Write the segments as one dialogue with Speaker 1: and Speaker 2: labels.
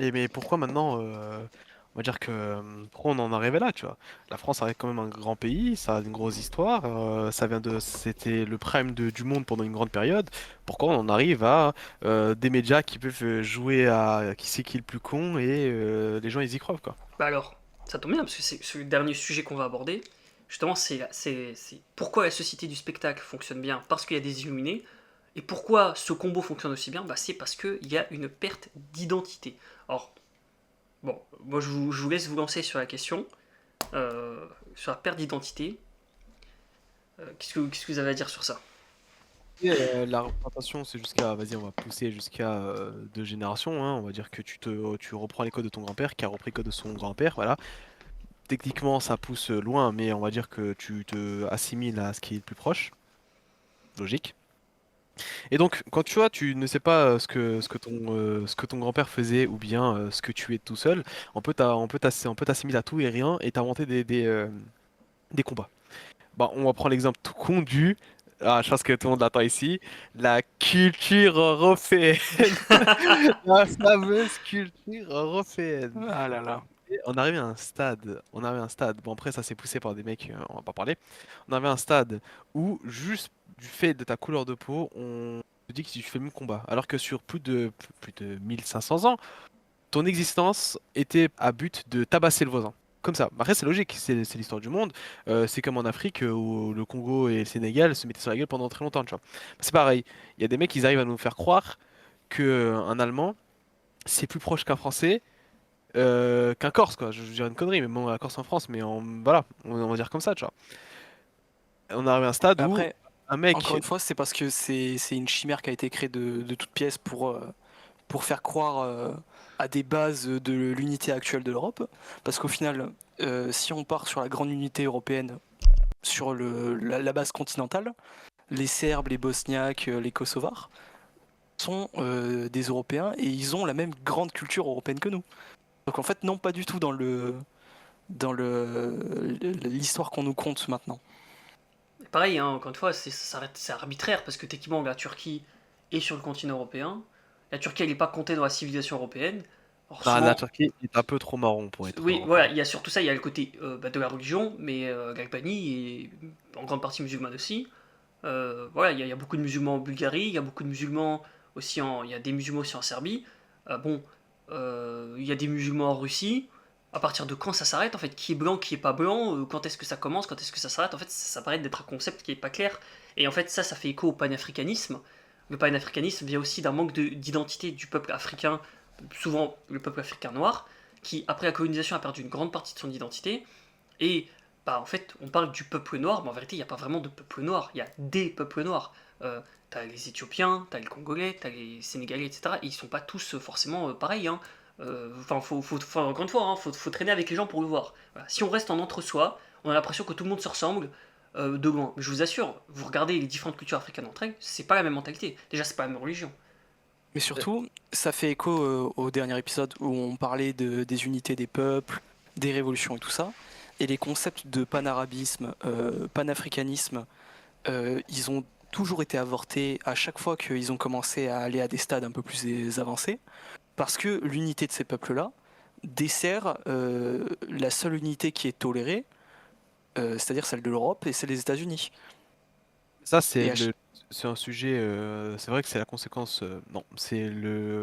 Speaker 1: Et mais pourquoi maintenant, on va dire que pourquoi on en est arrivé là, tu vois? La France reste quand même un grand pays, ça a une grosse histoire, c'était le prime du monde pendant une grande période. Pourquoi on en arrive à des médias qui peuvent jouer à qui c'est qui est le plus con et les gens ils y croient quoi.
Speaker 2: Bah alors, ça tombe bien, parce que c'est le dernier sujet qu'on va aborder. Justement, c'est pourquoi la société du spectacle fonctionne bien, parce qu'il y a des illuminés. Et pourquoi ce combo fonctionne aussi bien, bah c'est parce qu'il y a une perte d'identité. Alors, bon, moi je vous laisse vous lancer sur la question, sur la perte d'identité. Qu'est-ce que vous avez à dire sur ça?
Speaker 1: Et, la représentation, c'est jusqu'à, vas-y, on va pousser jusqu'à 2 générations, hein. On va dire que tu reprends les codes de ton grand-père, qui a repris les codes de son grand-père, voilà. Techniquement, ça pousse loin, mais on va dire que tu te assimiles à ce qui est le plus proche, logique. Et donc, quand tu vois, tu ne sais pas ce que ton grand-père faisait ou bien ce que tu es tout seul, on peut t'assimiler à tout et rien et t'inventer des combats. Bon, on va prendre l'exemple tout con je pense que tout le monde l'attend ici, la culture européenne. La fameuse culture européenne.
Speaker 3: Ah là là.
Speaker 1: On arrive à un stade, bon après ça s'est poussé par des mecs, on va pas parler, on arrive à un stade où juste du fait de ta couleur de peau, on te dit que tu fais le même combat. Alors que sur plus de 1500 ans, ton existence était à but de tabasser le voisin. Comme ça. Après c'est logique, c'est l'histoire du monde. C'est comme en Afrique où le Congo et le Sénégal se mettaient sur la gueule pendant très longtemps, tu vois. C'est pareil, il y a des mecs qui arrivent à nous faire croire que un Allemand, c'est plus proche qu'un Français qu'un Corse, quoi. Je dirais une connerie, mais bon, la Corse en France, mais voilà, on va dire comme ça, tu vois. On arrive à un stade où
Speaker 3: Après,
Speaker 1: un
Speaker 3: encore
Speaker 1: mec,
Speaker 3: une fois, c'est parce que c'est une chimère qui a été créée de toutes pièces pour faire croire à des bases de l'unité actuelle de l'Europe. Parce qu'au final, si on part sur la grande unité européenne, sur la base continentale, les Serbes, les Bosniaques, les Kosovars sont des Européens et ils ont la même grande culture européenne que nous. Donc en fait, non, pas du tout dans l'histoire qu'on nous conte maintenant.
Speaker 2: Pareil, hein, encore une fois, c'est arbitraire, parce que techniquement, la Turquie est sur le continent européen. La Turquie, elle n'est pas comptée dans la civilisation européenne. Alors
Speaker 1: la
Speaker 2: souvent,
Speaker 1: Turquie est un peu trop marron pour être
Speaker 2: oui, voilà,
Speaker 1: européen.
Speaker 2: il y a surtout ça, il y a le côté bah, de la religion, mais l'Albanie est en grande partie musulmane aussi. Voilà, il y a beaucoup de musulmans en Bulgarie, il y a beaucoup de musulmans aussi il y a des musulmans aussi en Serbie. Bon, il y a des musulmans en Russie. À partir de quand ça s'arrête, en fait, qui est blanc, qui est pas blanc, quand est-ce que ça commence, quand est-ce que ça s'arrête, en fait, ça paraît d'être un concept qui est pas clair. Et en fait, ça fait écho au panafricanisme. Le panafricanisme vient aussi d'un manque d'identité du peuple africain, souvent le peuple africain noir, qui, après la colonisation, a perdu une grande partie de son identité. Et bah, en fait, on parle du peuple noir, mais en vérité, il n'y a pas vraiment de peuple noir, il y a des peuples noirs. T'as les Éthiopiens, t'as les Congolais, t'as les Sénégalais, etc. Et ils sont pas tous forcément pareils. Hein. Enfin, encore une fois, hein, faut traîner avec les gens pour le voir. Voilà. Si on reste en entre-soi, on a l'impression que tout le monde se ressemble de loin. Mais je vous assure, vous regardez les différentes cultures africaines entre elles, c'est pas la même mentalité. Déjà, c'est pas la même religion.
Speaker 3: Mais surtout, ça fait écho au dernier épisode où on parlait des unités des peuples, des révolutions et tout ça. Et les concepts de panarabisme, panafricanisme, ils ont toujours été avortés à chaque fois qu'ils ont commencé à aller à des stades un peu plus avancés. Parce que l'unité de ces peuples-là dessert la seule unité qui est tolérée, c'est-à-dire celle de l'Europe et celle des États-Unis.
Speaker 1: Ça,
Speaker 3: Et à ch-
Speaker 1: c'est un sujet, c'est vrai que c'est la conséquence, non, c'est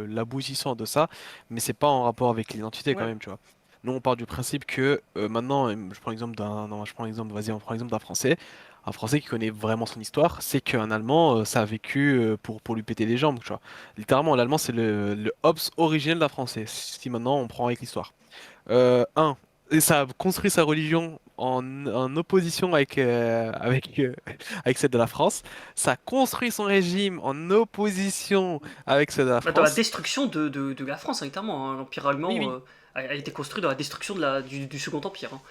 Speaker 1: l'aboutissant de ça, mais c'est pas en rapport avec l'identité quand
Speaker 3: ouais.
Speaker 1: même, tu vois. Nous, on part du principe que maintenant, je prends l'exemple non, je prends l'exemple, vas-y, on prend l'exemple d'un Français. Un Français qui connaît vraiment son histoire, c'est qu'un Allemand, ça a vécu pour lui péter les jambes, tu vois. Littéralement, l'Allemand, c'est le Hobbes originel d'un Français, si maintenant on prend avec l'histoire. Et ça a construit sa religion en opposition avec celle de la France. Ça a construit son régime en opposition avec celle de la
Speaker 2: Bah, dans la
Speaker 1: France.
Speaker 2: destruction de la France, hein, littéralement. Hein. L'Empire
Speaker 1: Oui,
Speaker 2: allemand
Speaker 1: oui.
Speaker 2: a été construit dans la destruction du Second Empire. Hein.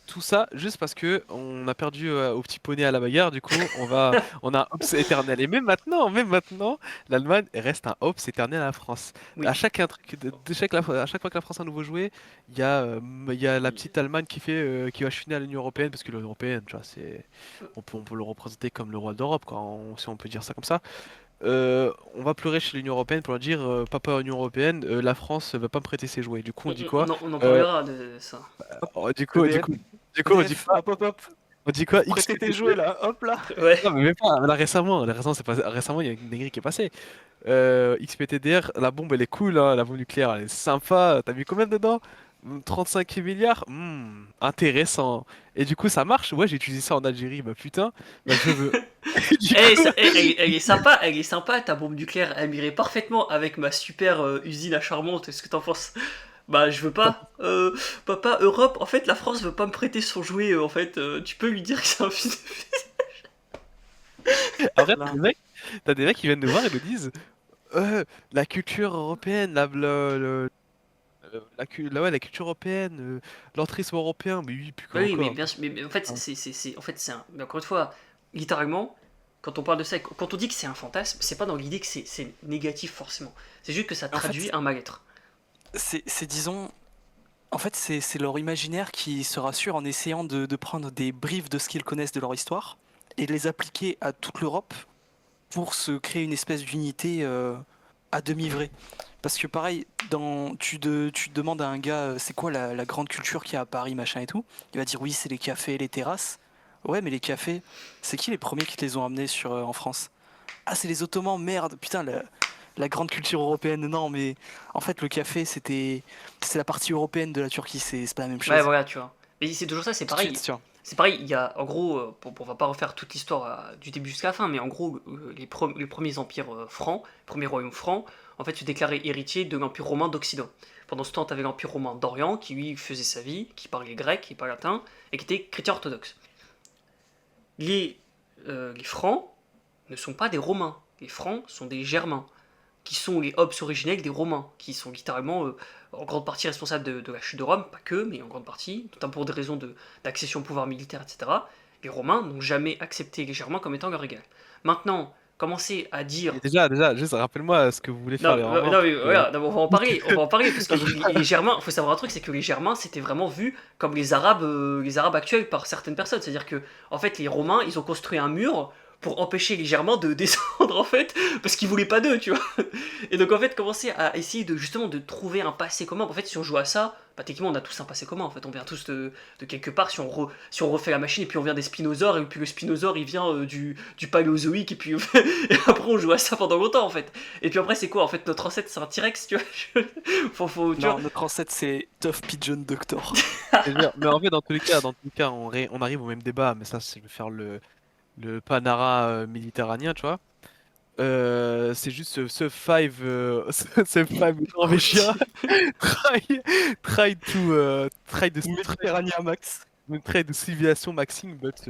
Speaker 1: Tout ça juste parce que on a perdu au petit poney à la bagarre. Du coup, on a un Hobbes éternel. Et même maintenant, l'Allemagne reste un Hobbes éternel à la France. À
Speaker 2: Oui.
Speaker 1: chaque, intrigue à chaque fois que la France a un nouveau jouet, il y a la petite Allemagne qui va chiner à l'Union européenne parce que l'Union européenne, tu vois, on peut le représenter comme le roi d'Europe, quoi, si on peut dire ça comme ça. on va pleurer chez l'Union Européenne pour leur dire Papa Union Européenne, la France va pas me prêter ses jouets. Du coup, on dit quoi?
Speaker 2: On en
Speaker 1: Euh,
Speaker 2: parlera de ça.
Speaker 1: du coup, du
Speaker 3: EDF,
Speaker 1: coup, du coup, on dit
Speaker 3: EDF,
Speaker 1: quoi?
Speaker 3: hop hop hop,
Speaker 1: On dit quoi?
Speaker 3: prêtez tes jouets là, hop là.
Speaker 2: Ouais.
Speaker 1: Non, mais même pas. Là, récemment, récemment, il y a une dinguerie qui est passée. XPTDR, la bombe elle est cool, hein, la bombe nucléaire elle est sympa. T'as mis combien dedans? 35 milliards? Intéressant. Et du coup, ça marche? Ouais, j'ai utilisé ça en Algérie, bah putain, bah je veux. Du coup,
Speaker 2: Elle est sympa, ta bombe nucléaire, elle m'irait parfaitement avec ma super usine à charbon, est-ce que t'en penses? Bah je veux pas, papa, Europe, en fait la France veut pas me prêter son jouet, en fait, tu peux lui dire que c'est un fils de...
Speaker 1: après,
Speaker 3: Là.
Speaker 1: t'as des mecs qui viennent nous voir et nous disent la culture européenne, ouais, la culture européenne, l'entrisme européen, mais oui, plus
Speaker 2: Bah oui, mais
Speaker 1: encore.
Speaker 2: bien sûr, mais en fait,
Speaker 1: Hein.
Speaker 2: en fait, c'est un... Mais encore une fois, littéralement, quand on parle de ça, quand on dit que c'est un fantasme, c'est pas dans l'idée que c'est négatif forcément. C'est juste que ça
Speaker 3: En
Speaker 2: traduit
Speaker 3: fait,
Speaker 2: un mal-être.
Speaker 3: disons, en fait, c'est leur imaginaire qui se rassure en essayant de prendre des briefs de ce qu'ils connaissent de leur histoire et de les appliquer à toute l'Europe pour se créer une espèce d'unité à demi vraie. Parce que pareil, tu demandes à un gars, c'est quoi la grande culture qu'il y a à Paris, machin et tout, il va dire oui, c'est les cafés, les terrasses. Ouais, mais les cafés, c'est qui les premiers qui te les ont amenés en France? Ah, c'est les Ottomans, merde, putain, la grande culture européenne, non, mais en fait, le café, c'est la partie européenne de la Turquie, c'est pas la même
Speaker 2: Ouais,
Speaker 3: chose.
Speaker 2: voilà, tu vois. Mais c'est toujours ça, c'est
Speaker 3: Tout de
Speaker 2: pareil.
Speaker 3: suite, tu vois.
Speaker 2: C'est pareil, il y a, en gros, on va pas refaire toute l'histoire du début jusqu'à la fin, mais en gros, les premiers empires francs, les premiers royaumes francs, en fait, se déclaraient héritiers de l'empire romain d'Occident. Pendant ce temps, tu avais l'empire romain d'Orient, qui lui faisait sa vie, qui parlait grec, qui parlait latin, et qui était chrétien orthodoxe. Les francs ne sont pas des romains. Les francs sont des germains, qui sont les Hobbes originels des romains, qui sont littéralement en grande partie responsables de la chute de Rome, pas que, mais en grande partie, notamment pour des raisons d'accession au pouvoir militaire, etc. Les Romains n'ont jamais accepté les Germains comme étant leur égal. Maintenant, commencer à dire...
Speaker 1: Et déjà, juste rappelle-moi ce que vous voulez faire les Romains,
Speaker 2: Non,
Speaker 1: parce
Speaker 2: mais
Speaker 1: que
Speaker 2: voilà, on va en parler, parce que les Germains, il faut savoir un truc, c'est que les Germains, c'était vraiment vu comme les Arabes actuels par certaines personnes. C'est-à-dire que, en fait, les Romains, ils ont construit un mur pour empêcher les Germains de descendre, en fait, parce qu'ils voulaient pas d'eux, tu vois. Et donc, en fait, commencer à essayer de, justement, de trouver un passé commun. En fait, si on joue à ça, bah, techniquement, on a tous un passé commun, en fait. On vient tous de quelque part, si on refait la machine, et puis on vient des spinosaures, et puis le spinosaure, il vient du paléozoïque, et puis et après, on joue à ça pendant longtemps, en fait. Et puis après, c'est quoi? En fait, notre ancêtre, c'est un T-Rex, tu vois. Tu vois.
Speaker 3: Non, notre ancêtre, c'est Tough Pigeon Doctor.
Speaker 1: mais en fait, dans tous les cas, on arrive au même débat, mais ça, c'est de faire le Panara méditerranéen, tu vois. C'est juste ce five norvégien try,
Speaker 3: Méditerranée Max.
Speaker 1: try de civilisation maxing, but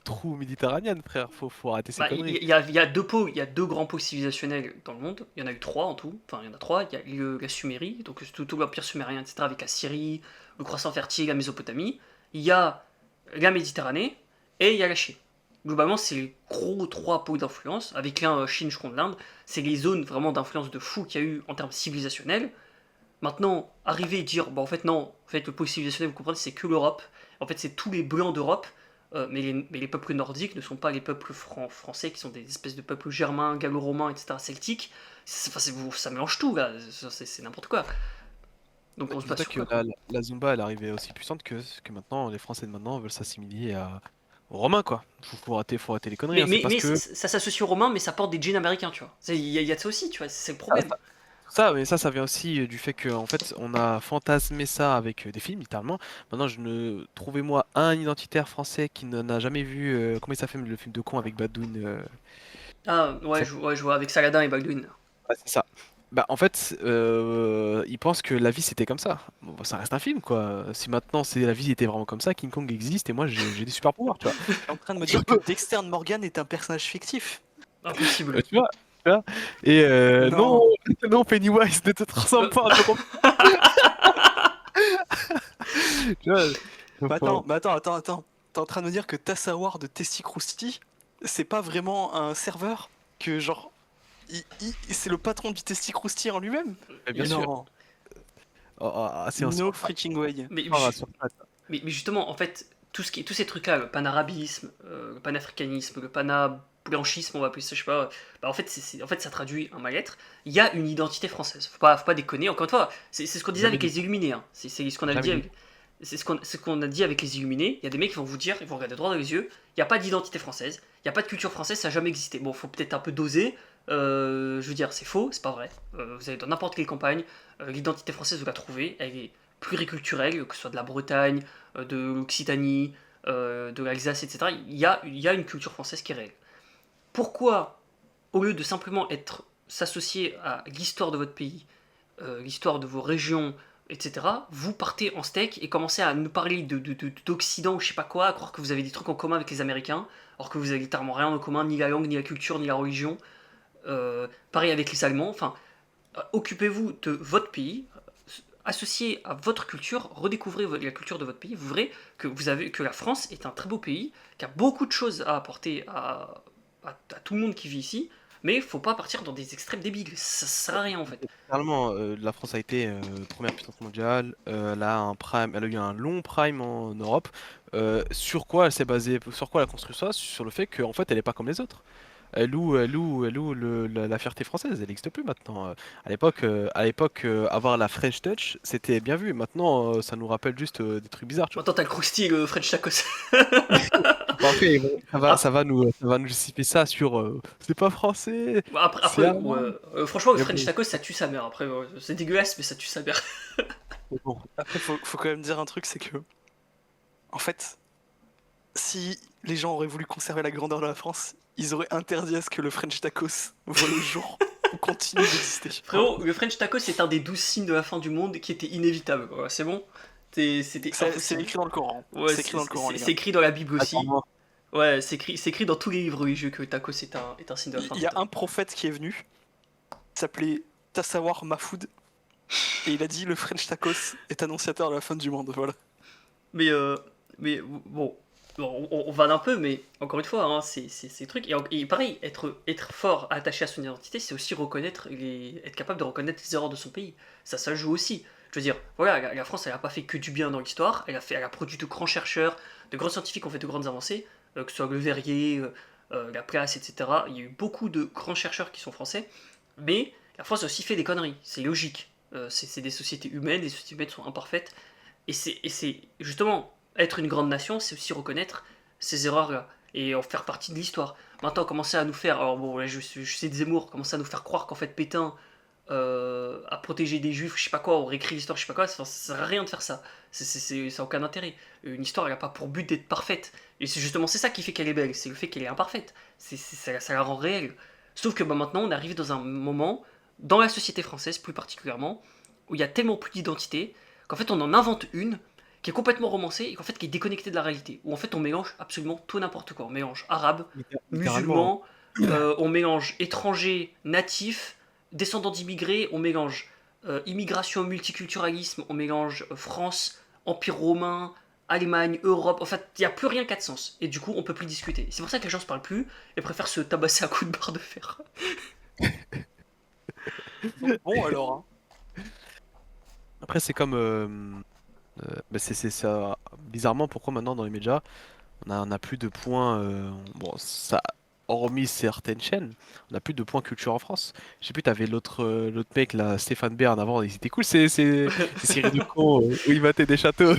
Speaker 1: true méditerranéenne, frère. Faut arrêter ces
Speaker 2: Bah,
Speaker 1: conneries.
Speaker 2: il y a deux pôles, il y a deux grands pôles civilisationnels dans le monde. Il y en a eu trois en tout. Enfin, il y en a trois. Il y a la Sumérie, donc tout l'empire sumérien, etc., avec la Syrie, le croissant fertile, la Mésopotamie. Il y a la Méditerranée et il y a la Chine. Globalement, c'est les gros trois pôles d'influence, avec Chine, je compte l'Inde. C'est les zones vraiment d'influence de fou qu'il y a eu en termes civilisationnels. Maintenant, arriver et dire, bah en fait non, en fait le pôle civilisationnel, vous comprenez, c'est que l'Europe. En fait, c'est tous les blancs d'Europe. Mais les peuples nordiques ne sont pas les peuples français, qui sont des espèces de peuples germains, gallo-romains, etc., celtiques. Ça mélange tout, là. C'est n'importe quoi. Donc on se base
Speaker 1: Dis-toi
Speaker 2: sur
Speaker 1: que
Speaker 2: quoi, quoi.
Speaker 1: la Zumba, elle arrivait aussi puissante que maintenant, les Français de maintenant veulent s'assimiler aux Romains, quoi. Faut arrêter les conneries, hein. C'est parce
Speaker 2: Mais
Speaker 1: que
Speaker 2: ça s'associe aux Romains, mais ça porte des jeans américains, tu vois. Y a de ça aussi, tu vois, c'est le problème.
Speaker 1: mais ça vient aussi du fait que en fait, on a fantasmé ça avec des films, littéralement. Maintenant, trouvez-moi un identitaire français qui n'en a jamais vu. Comment il s'appelle le film de con avec Badoun
Speaker 2: Ah,
Speaker 1: ça-
Speaker 2: ouais, je vois, avec Saladin et Baldwin.
Speaker 1: ouais, c'est ça. Bah, en fait, ils pensent que la vie c'était comme ça. Bon, bah, ça reste un film, quoi. Si maintenant c'est la vie était vraiment comme ça, King Kong existe et moi j'ai des super pouvoirs, tu vois.
Speaker 3: T'es en train de me dire que Dexter Morgan est un personnage fictif?
Speaker 2: Impossible.
Speaker 1: Tu vois, tu vois. Et non,
Speaker 3: Non.
Speaker 1: non, Pennywise ne te transforme pas en vampire. Tu vois,
Speaker 3: Attends. T'es en train de me dire que Tassawar de Testicrousti, c'est pas vraiment un serveur? Que genre, c'est le patron du Testicrousti en lui-même?
Speaker 1: mais bien
Speaker 3: Mais
Speaker 1: sûr.
Speaker 3: non,
Speaker 1: C'est un
Speaker 3: no freaking way.
Speaker 2: Mais,
Speaker 1: sur-
Speaker 2: mais justement, en fait, tous ces trucs-là, le panarabisme, le panafricanisme, le pana blanchisme, on va appeler ça, je sais pas. Bah, en fait, en fait, ça traduit un mal-être. Il y a une identité française. Faut pas déconner. Encore une fois, c'est ce qu'on disait
Speaker 1: Jamais
Speaker 2: avec
Speaker 1: dit.
Speaker 2: les Illuminés. Hein. C'est ce qu'on a
Speaker 1: Jamais
Speaker 2: dit
Speaker 1: dit.
Speaker 2: avec. C'est ce qu'on a dit avec les Illuminés. Il y a des mecs qui vont vous dire, ils vont regarder droit dans les yeux, il n'y a pas d'identité française, il n'y a pas de culture française, ça n'a jamais existé. Bon, faut peut-être un peu doser. Je veux dire, c'est faux, c'est pas vrai. Vous allez dans n'importe quelle campagne, l'identité française, vous la trouvez, elle est pluriculturelle, que ce soit de la Bretagne, de l'Occitanie, de l'Alsace, etc. Il y a une culture française qui est réelle. Pourquoi, au lieu de simplement s'associer à l'histoire de votre pays, l'histoire de vos régions, etc., vous partez en steak et commencez à nous parler d'Occident ou je sais pas quoi, à croire que vous avez des trucs en commun avec les Américains, alors que vous avez littéralement rien en commun, ni la langue, ni la culture, ni la religion. Pareil avec les Allemands. Enfin, occupez-vous de votre pays, associez à votre culture, redécouvrez la culture de votre pays. Vous verrez que la France est un très beau pays, qui a beaucoup de choses à apporter à tout le monde qui vit ici. Mais il faut pas partir dans des extrêmes débiles, ça sert à rien en fait.
Speaker 1: Clairement, la France a été première puissance mondiale. Elle a un prime, elle a eu un long prime en Europe. Sur quoi elle s'est basée, sur quoi elle a construit ça? Sur le fait qu'en fait, elle est pas comme les autres. Elle loue la fierté française. Elle n'existe plus maintenant. À l'époque, avoir la French Touch, c'était bien vu. Maintenant, ça nous rappelle juste des trucs bizarres, tu vois.
Speaker 2: Maintenant t'as le croustille, le French tacos.
Speaker 1: Bon, après, ça va,
Speaker 2: Ap-
Speaker 1: ça va nous justifier ça sur c'est pas français, c'est
Speaker 2: Après,
Speaker 1: allemand.
Speaker 2: ouais, franchement le
Speaker 1: Mais
Speaker 2: French
Speaker 1: bon,
Speaker 2: tacos ça tue sa mère. Après, c'est dégueulasse mais ça tue sa mère.
Speaker 1: mais bon.
Speaker 3: Après, faut quand même dire un truc, c'est que, en fait, si les gens auraient voulu conserver la grandeur de la France, ils auraient interdit à ce que le French tacos voit le jour ou continue d'exister.
Speaker 2: Frérot, le French tacos c'est un des 12 signes de la fin du monde qui était inévitable. Voilà, c'est bon. C'était
Speaker 3: C'est
Speaker 2: impossible.
Speaker 3: écrit dans le Coran.
Speaker 2: Ouais,
Speaker 3: C'est écrit dans le Coran, les
Speaker 2: c'est
Speaker 3: gars.
Speaker 2: écrit dans la Bible aussi.
Speaker 1: Attends,
Speaker 2: Ouais, c'est écrit dans tous les livres religieux que tacos est un signe de la fin
Speaker 3: Il
Speaker 2: du
Speaker 3: y a
Speaker 2: temps.
Speaker 3: un prophète qui est venu, il s'appelait Tassawar Mahfoud, et il a dit le French tacos est annonciateur de la fin du monde. Voilà.
Speaker 2: Mais, mais bon, on vanne un peu, mais encore une fois, hein, c'est le truc. Et pareil, être fort, attaché à son identité, c'est aussi être capable de reconnaître les erreurs de son pays. Ça joue aussi. Je veux dire, voilà, la France, elle n'a pas fait que du bien dans l'histoire. Elle a produit de grands chercheurs, de grands scientifiques qui ont fait de grandes avancées, que ce soit Le Verrier, Laplace, etc. Il y a eu beaucoup de grands chercheurs qui sont français, mais la France a aussi fait des conneries. C'est logique. C'est des sociétés humaines, les sociétés humaines sont imparfaites. Et c'est justement, être une grande nation, c'est aussi reconnaître ces erreurs-là et en faire partie de l'histoire. Maintenant, commencer à nous faire, alors bon, là je sais de Zemmour, commencer à nous faire croire qu'en fait Pétain a protégé des juifs, je sais pas quoi, ou réécrit l'histoire, je sais pas quoi, ça sert à rien de faire ça. Ça a aucun intérêt. Une histoire, elle a pas pour but d'être parfaite. Et c'est justement c'est ça qui fait qu'elle est belle, c'est le fait qu'elle est imparfaite. Ça la rend réelle. Sauf que bah, maintenant, on arrive dans un moment, dans la société française plus particulièrement, où il y a tellement plus d'identité qu'en fait on en invente une qui est complètement romancée et qu'en fait qui est déconnectée de la réalité. Où en fait on mélange absolument tout n'importe quoi. On mélange arabe,
Speaker 1: littéralement.
Speaker 2: musulmans, on mélange étrangers, natifs, descendants d'immigrés, on mélange immigration, multiculturalisme, on mélange France, Empire romain, Allemagne, Europe, en fait il n'y a plus rien qui a de sens. Et du coup on peut plus discuter. C'est pour ça que les gens se parlent plus et préfèrent se tabasser à coups de barre de fer.
Speaker 3: Bon alors, hein.
Speaker 1: Après, c'est comme. Bah, c'est ça. Bizarrement, pourquoi maintenant dans les médias, on a plus de points. Bon, ça. Hormis certaines chaînes, on n'a plus de points culture en France. Je sais plus, t'avais l'autre mec là, Stéphane Bern avant, il était cool, c'est séries de cons où il battait des châteaux.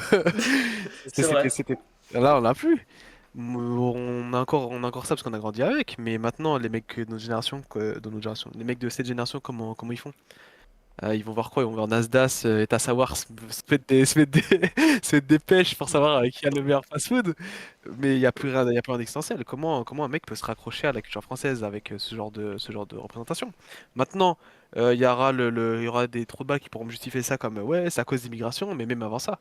Speaker 2: C'est vrai.
Speaker 1: Là, on l'a plus. On a encore ça parce qu'on a grandi avec, mais maintenant, les mecs de notre génération, les mecs de cette génération, comment ils font? Ils vont voir quoi? Ils vont voir Nasdaq et à savoir se mettre des pêches pour savoir qui a le meilleur fast-food. Mais il y a plus rien d'existentiel. Comment un mec peut se raccrocher à la culture française avec ce genre de représentation? Maintenant, il y aura des trous de balles qui pourront me justifier ça comme ouais, c'est à cause d'immigration, mais même avant ça.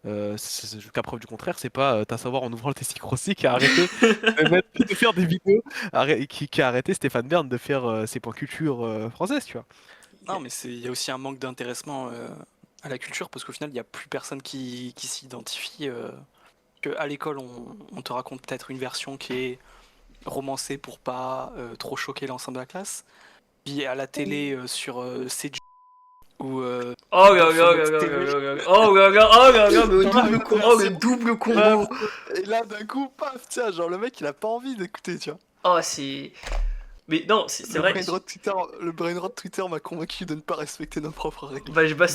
Speaker 1: Jusqu'à preuve du contraire, c'est pas t'as savoir en ouvrant le testicule aussi qui a arrêté de faire des vidéos, qui a arrêté Stéphane Bern de faire ses points culture françaises, tu vois.
Speaker 3: Non, mais il y a aussi un manque d'intéressement à la culture parce qu'au final, il n'y a plus personne qui s'identifie. Que à l'école, on te raconte peut-être une version qui est romancée pour pas trop choquer l'ensemble de la classe. Puis à la télé, sur CG ou
Speaker 2: Oh là là
Speaker 3: Fox
Speaker 2: là là
Speaker 3: TV.
Speaker 2: là là là. Oh là là, oh là là, le double combo.
Speaker 3: Et là, d'un coup, paf, tiens, genre le mec, il a pas envie d'écouter, tu vois.
Speaker 2: Oh, c'est. Mais non, c'est vrai.
Speaker 3: Le brain rot Twitter m'a convaincu de ne pas respecter nos propres règles.
Speaker 2: Bah,
Speaker 3: My bad.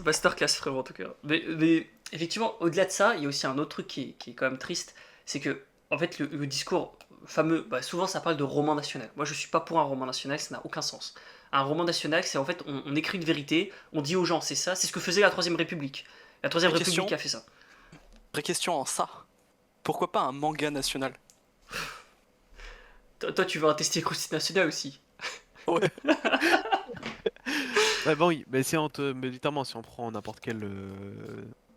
Speaker 2: Masterclass frérot en tout cas. Mais effectivement, au-delà de ça, il y a aussi un autre truc qui est quand même triste, c'est que en fait le discours fameux, bah, souvent ça parle de roman national. Moi je suis pas pour un roman national, ça n'a aucun sens. Un roman national, c'est en fait on écrit une vérité, on dit aux gens c'est ça, c'est ce que faisait la Troisième République. La Troisième
Speaker 3: Vraie
Speaker 2: République
Speaker 3: question,
Speaker 2: a fait ça.
Speaker 3: vraie question en ça. Pourquoi pas un manga national?
Speaker 2: Toi tu veux un testé croustille national aussi.
Speaker 3: Ouais.
Speaker 1: Ouais, bah oui, mais mais littéralement, si on prend n'importe quel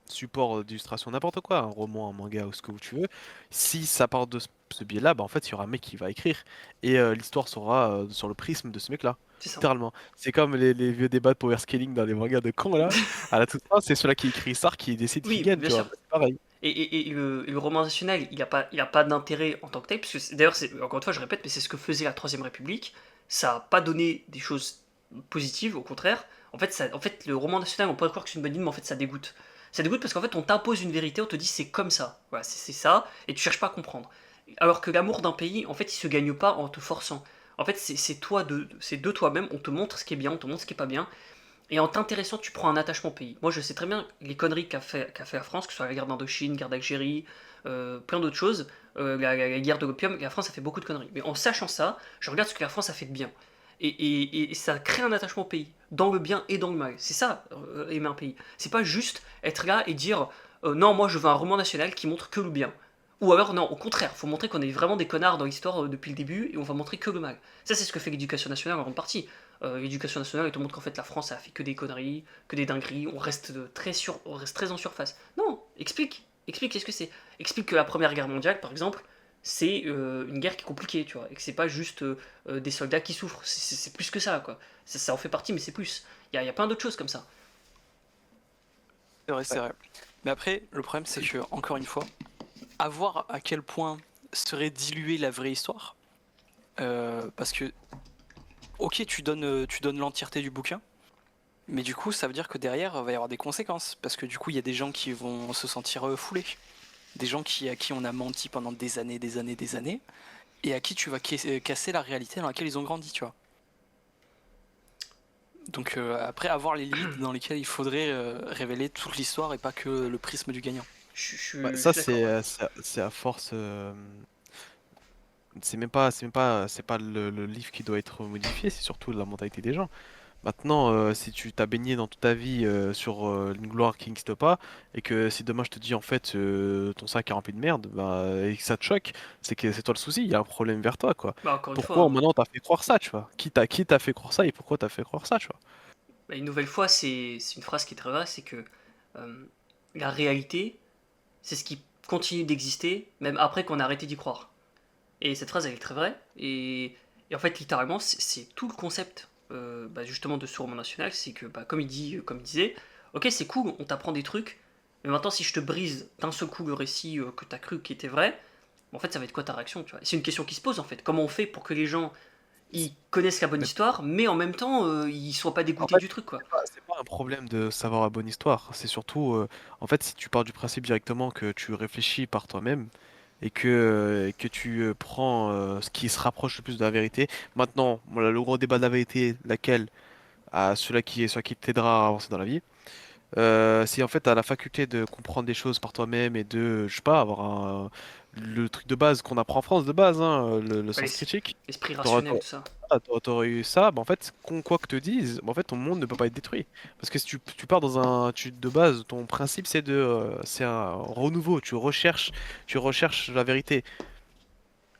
Speaker 1: support d'illustration, n'importe quoi, un roman, un manga ou ce que tu veux, si ça part de ce biais-là, bah en fait, il y aura un mec qui va écrire et l'histoire sera sur le prisme de ce mec-là.
Speaker 2: C'est ça.
Speaker 1: Littéralement. C'est comme les vieux débats de power scaling dans les mangas de con là. À la toute fin, c'est celui-là qui écrit l'histoire qui décide qui
Speaker 2: Oui,
Speaker 1: gagne,
Speaker 2: bien
Speaker 1: tu vois.
Speaker 2: sûr.
Speaker 1: C'est pareil.
Speaker 2: Et le roman national, il a pas d'intérêt en tant que tel, puisque d'ailleurs, encore une fois, je répète, mais c'est ce que faisait la Troisième République. Ça n'a pas donné des choses positives, au contraire. En fait, le roman national, on pourrait croire que c'est une bonne idée, mais en fait, ça dégoûte. Ça dégoûte parce qu'en fait, on t'impose une vérité, on te dit c'est comme ça. Voilà, c'est ça, et tu cherches pas à comprendre. Alors que l'amour d'un pays, en fait, il se gagne pas en te forçant. En fait, c'est de toi-même, on te montre ce qui est bien, on te montre ce qui est pas bien, et en t'intéressant, tu prends un attachement au pays. Moi, je sais très bien les conneries qu'a fait la France, que ce soit la guerre d'Indochine, guerre d'Algérie, plein d'autres choses, la guerre de l'opium. La France a fait beaucoup de conneries. Mais en sachant ça, je regarde ce que la France a fait de bien. Et ça crée un attachement au pays, dans le bien et dans le mal. C'est ça, aimer un pays. C'est pas juste être là et dire non, moi je veux un roman national qui montre que le bien. Ou alors, non, au contraire, faut montrer qu'on est vraiment des connards dans l'histoire depuis le début et on va montrer que le mal. Ça, c'est ce que fait l'éducation nationale en grande partie. L'éducation nationale, elle te montre qu'en fait la France a fait que des conneries, que des dingueries, on reste très en surface. Non, explique qu'est-ce que c'est. Explique que la Première Guerre mondiale, par exemple, c'est une guerre qui est compliquée, tu vois, et que c'est pas juste des soldats qui souffrent, c'est plus que ça, quoi. Ça en fait partie, mais c'est plus. Il y a plein d'autres choses comme ça.
Speaker 3: C'est vrai, c'est
Speaker 1: Ouais.
Speaker 3: vrai. Mais après, le problème, c'est que, encore une fois, à voir à quel point serait diluée la vraie histoire. Parce que, ok, tu donnes l'entièreté du bouquin, mais du coup, ça veut dire que derrière, il va y avoir des conséquences. Parce que du coup, il y a des gens qui vont se sentir foulés. Des gens à qui on a menti pendant des années, des années, des années, et à qui tu vas casser la réalité dans laquelle ils ont grandi, tu vois. Donc après, avoir les limites dans lesquelles il faudrait révéler toute l'histoire et pas que le prisme du gagnant.
Speaker 1: Bah,
Speaker 2: Je
Speaker 1: ça,
Speaker 2: suis d'accord, ouais.
Speaker 1: c'est à force. C'est pas le livre qui doit être modifié, c'est surtout la mentalité des gens. Maintenant, si tu t'as baigné dans toute ta vie sur une gloire qui n'existe pas, et que si demain je te dis en fait ton sac est rempli de merde, bah, et que ça te choque, c'est que c'est toi le souci, il y a un problème vers toi, quoi.
Speaker 2: Bah, encore une fois,
Speaker 1: Pourquoi
Speaker 2: hein.
Speaker 1: maintenant t'as fait croire ça, tu vois? Qui t'a fait croire ça et pourquoi t'as fait croire ça, tu vois?
Speaker 2: Bah, une nouvelle fois, c'est une phrase qui est très vraie, c'est que euh, la réalité, c'est ce qui continue d'exister, même après qu'on a arrêté d'y croire. Et cette phrase, elle est très vraie. Et en fait, littéralement, c'est tout le concept bah, justement de ce roman national. C'est que, bah, comme il disait, ok, c'est cool, on t'apprend des trucs, mais maintenant, si je te brise d'un seul coup le récit que t'as cru qui était vrai, en fait, ça va être quoi ta réaction, tu vois? Et c'est une question qui se pose en fait. Comment on fait pour que les gens ils connaissent la bonne
Speaker 1: Mais
Speaker 2: histoire, mais en même temps, ils soient pas
Speaker 1: en
Speaker 2: dégoûtés
Speaker 1: fait,
Speaker 2: du truc, quoi.
Speaker 1: c'est pas un problème de savoir la bonne histoire, c'est surtout, en fait, si tu pars du principe directement que tu réfléchis par toi-même et que tu prends ce qui se rapproche le plus de la vérité. Maintenant, voilà, le gros débat de la vérité, laquelle, à celui qui t'aidera à avancer dans la vie. Si en fait t'as la faculté de comprendre des choses par toi-même et de, je sais pas, le truc de base qu'on apprend en France de base, hein, le
Speaker 2: Enfin,
Speaker 1: sens critique,
Speaker 2: l'esprit
Speaker 1: t'auras,
Speaker 2: rationnel, tout ça.
Speaker 1: t'aurais eu ça, bah en fait, quoi que te dise, bah en fait ton monde ne peut pas être détruit. Parce que si tu pars dans de base, ton principe c'est un renouveau, tu recherches la vérité.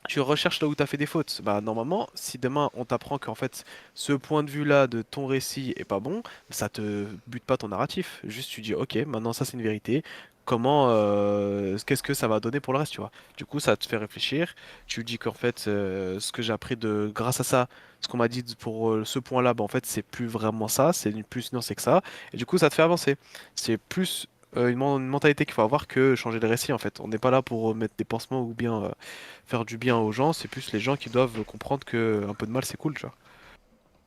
Speaker 1: Tu recherches là où tu as fait des fautes. Bah, normalement, si demain on t'apprend qu'en fait ce point de vue-là de ton récit est pas bon, ça te bute pas ton narratif. Juste tu dis ok, maintenant ça c'est une vérité. Qu'est-ce que ça va donner pour le reste, tu vois? Du coup, ça te fait réfléchir. Tu dis qu'en fait, ce que j'ai appris grâce à ça, ce qu'on m'a dit pour ce point-là, bah, en fait, c'est plus vraiment ça, c'est plus nuancé que ça. Et du coup, ça te fait avancer. C'est plus une mentalité qu'il faut avoir que changer de récit, en fait. On n'est pas là pour mettre des pansements ou bien faire du bien aux gens, c'est plus les gens qui doivent comprendre que un peu de mal c'est cool, tu vois.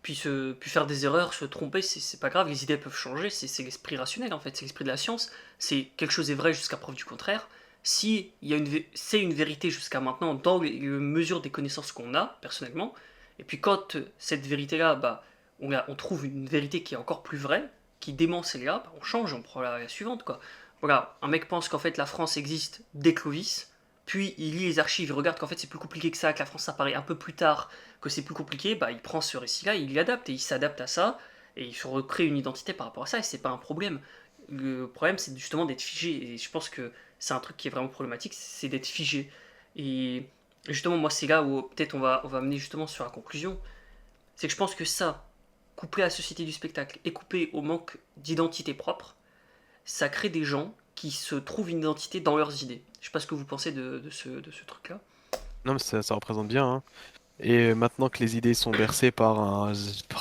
Speaker 2: Puis faire des erreurs, se tromper, c'est pas grave, les idées peuvent changer, c'est l'esprit rationnel en fait, c'est l'esprit de la science, c'est quelque chose est vrai jusqu'à preuve du contraire, si il y a c'est une vérité jusqu'à maintenant dans les mesures des connaissances qu'on a personnellement, et puis quand cette vérité-là, bah, on trouve une vérité qui est encore plus vraie, qui dément celle-là, bah, on change, on prend la suivante, quoi. Voilà, un mec pense qu'en fait la France existe dès Clovis, puis il lit les archives, il regarde qu'en fait c'est plus compliqué que ça, que la France apparaît un peu plus tard, que c'est plus compliqué, bah il prend ce récit-là, il l'y adapte, et il s'adapte à ça, et il se recrée une identité par rapport à ça, et c'est pas un problème. Le problème c'est justement d'être figé, et je pense que c'est un truc qui est vraiment problématique, c'est d'être figé. Et justement, moi c'est là où peut-être on va amener justement sur la conclusion, c'est que je pense que ça, couplé à la société du spectacle, et coupé au manque d'identité propre, ça crée des gens qui se trouvent une identité dans leurs idées. Je sais pas ce que vous pensez de ce truc-là.
Speaker 1: Non, mais ça représente bien, hein. Et maintenant que les idées sont bercées par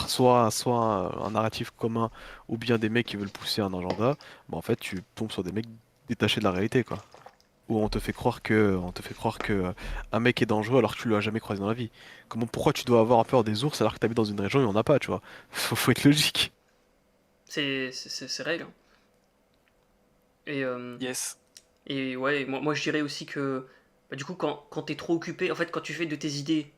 Speaker 1: soit un narratif commun ou bien des mecs qui veulent pousser un agenda, bah en fait tu tombes sur des mecs détachés de la réalité quoi. Où on te fait croire que un mec est dangereux alors que tu l'as jamais croisé dans la vie. Pourquoi tu dois avoir peur des ours alors que t'habites dans une région et on n'a pas, tu vois? Faut être logique.
Speaker 2: C'est réel, hein. Et,
Speaker 3: Yes.
Speaker 2: et ouais, moi je dirais aussi que bah, du coup quand t'es trop occupé, en fait quand tu fais de tes idées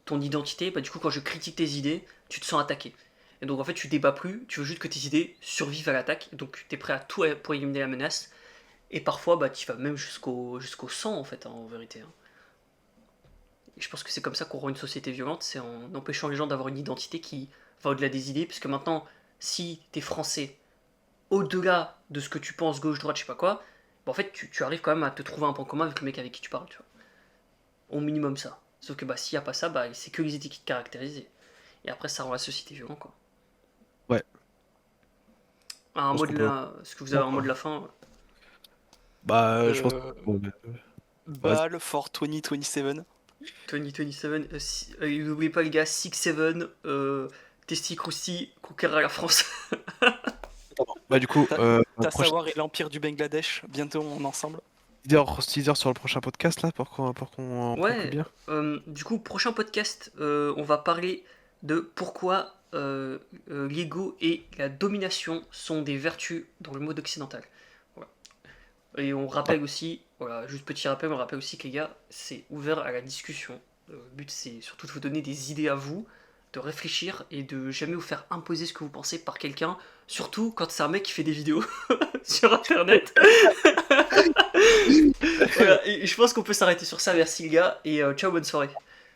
Speaker 2: ton identité, bah du coup quand je critique tes idées, tu te sens attaqué. Et donc en fait tu débats plus, tu veux juste que tes idées survivent à l'attaque, donc t'es prêt à tout pour éliminer la menace. Et parfois bah tu vas même jusqu'au sang en fait, hein, en vérité, hein. Et je pense que c'est comme ça qu'on rend une société violente, c'est en empêchant les gens d'avoir une identité qui va au-delà des idées, puisque maintenant si t'es français, au-delà de ce que tu penses gauche, droite, je sais pas quoi, bah en fait tu arrives quand même à te trouver un point commun avec le mec avec qui tu parles, tu vois. Au minimum ça. Sauf que bah s'il y a pas ça, bah c'est que les idées qui te caractérisent. Et après ça rend la société violente quoi.
Speaker 1: Ouais, je
Speaker 2: Un
Speaker 1: pense
Speaker 2: mot
Speaker 1: qu'on
Speaker 2: de
Speaker 1: peut.
Speaker 2: la... Est-ce que vous
Speaker 1: Non,
Speaker 2: avez un mot de
Speaker 1: quoi.
Speaker 2: la fin?
Speaker 1: Bah, je pense.
Speaker 3: Euh,
Speaker 1: Bon, vas-y.
Speaker 3: Ball for 2027.
Speaker 2: 2027, n'oubliez pas les gars, 6-7, Testi Krusty, conquérera la France.
Speaker 1: Bah, du coup, prochain
Speaker 3: Tassawar et l'Empire du Bangladesh, bientôt en ensemble.
Speaker 1: teaser sur le prochain podcast là pour qu'on en conclue
Speaker 2: Ouais,
Speaker 1: bien.
Speaker 2: du coup, prochain podcast, on va parler de pourquoi l'ego et la domination sont des vertus dans le mode occidental. Voilà. Et on
Speaker 1: Ouais.
Speaker 2: rappelle aussi, voilà, juste petit rappel, on rappelle aussi que les gars, c'est ouvert à la discussion. Le but c'est surtout de vous donner des idées à vous, de réfléchir et de jamais vous faire imposer ce que vous pensez par quelqu'un, surtout quand c'est un mec qui fait des vidéos sur internet. Voilà, et je pense qu'on peut s'arrêter sur ça, merci les gars, et ciao, bonne soirée.